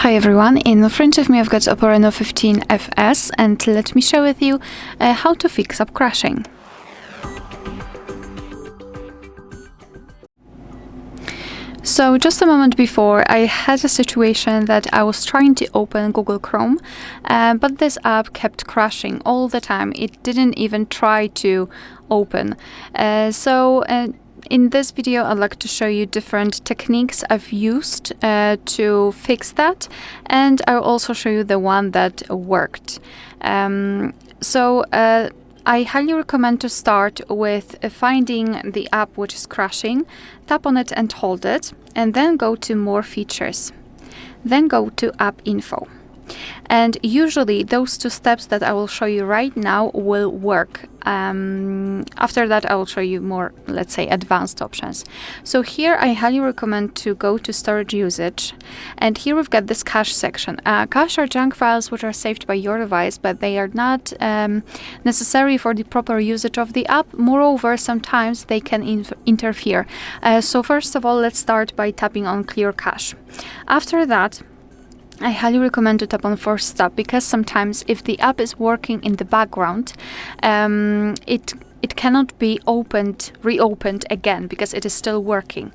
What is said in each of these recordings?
Hi everyone, in front of me I've got OPPO Reno15 FS and let me share with you how to fix app crashing. So just a moment before, I had a situation that I was trying to open Google Chrome, but this app kept crashing all the time. It didn't even try to open. In this video, I'd like to show you different techniques I've used to fix that, and I'll also show you the one that worked. I highly recommend to start with finding the app which is crashing, tap on it and hold it, and then go to More Features. Then go to App Info. And usually those two steps that I will show you right now will work. After that, I will show you more, let's say, advanced options. So here I highly recommend to go to storage usage. And here we've got this cache section. Cache are junk files which are saved by your device, but they are not necessary for the proper usage of the app. Moreover, sometimes they can interfere. So first of all, let's start by tapping on Clear Cache. After that, I highly recommend to tap on Force Stop, because sometimes if the app is working in the background, it cannot be reopened again because it is still working.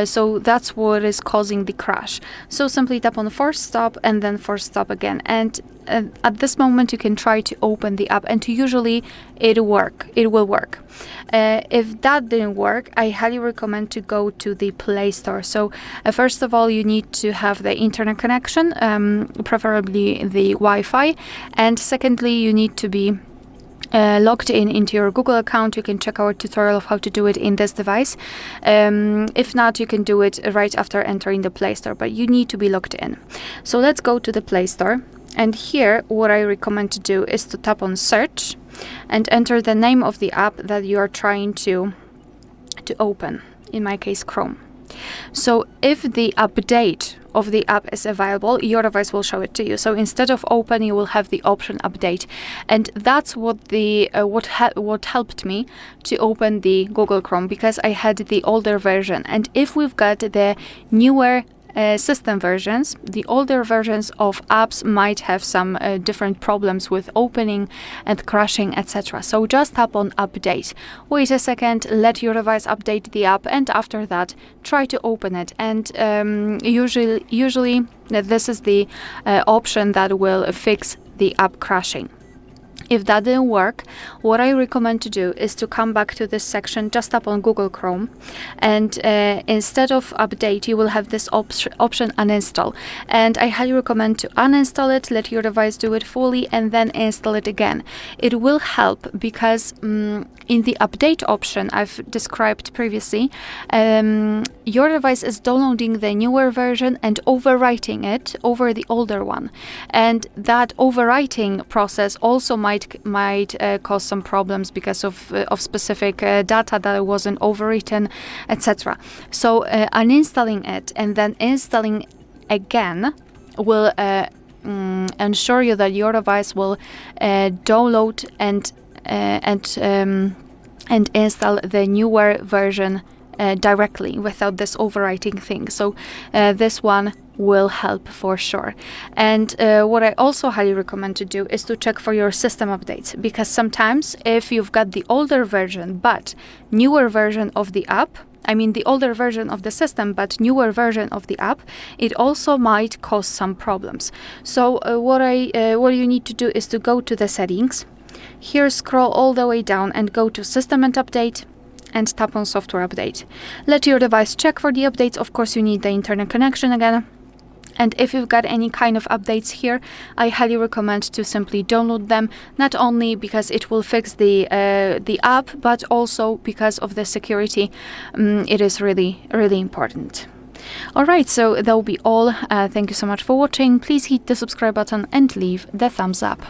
So that's what is causing the crash. So simply tap on Force Stop and then Force Stop again. And at this moment you can try to open the app, and usually it will work. If that didn't work, I highly recommend to go to the Play Store. So first of all, you need to have the internet connection, preferably the Wi-Fi, and secondly, you need to be logged into your Google account. You can check our tutorial of how to do it in this device. If not, you can do it right after entering the Play Store, but you need to be logged in. So let's go to the Play Store, and here what I recommend to do is to tap on Search and enter the name of the app that you are trying to open, in my case Chrome. So if the update of the app is available, your device will show it to you. So instead of open, you will have the option update, and that's what what helped me to open the Google Chrome, because I had the older version. And if we've got the newer system versions, the older versions of apps might have some different problems with opening and crashing, etc. So just tap on update. Wait a second, let your device update the app, and after that try to open it. And usually this is the option that will fix the app crashing. If that didn't work, what I recommend to do is to come back to this section, just tap on Google Chrome, and instead of update, you will have this option uninstall. And I highly recommend to uninstall it, let your device do it fully, and then install it again. It will help because in the update option I've described previously, your device is downloading the newer version and overwriting it over the older one. And that overwriting process also might cause some problems because of specific data that wasn't overwritten, etc. So uninstalling it and then installing again will ensure you that your device will download and install the newer version directly without this overwriting thing. So this one will help for sure. And what I also highly recommend to do is to check for your system updates, because sometimes if you've got the older version but newer version of the app, I mean the older version of the system but newer version of the app, it also might cause some problems. So what you need to do is to go to the settings. Here scroll all the way down and go to System and Update, and tap on Software Update. Let your device check for the updates. Of course, you need the internet connection again. And if you've got any kind of updates here, I highly recommend to simply download them, not only because it will fix the app, but also because of the security. It is really, really important. Alright, so that will be all. Thank you so much for watching. Please hit the subscribe button and leave the thumbs up.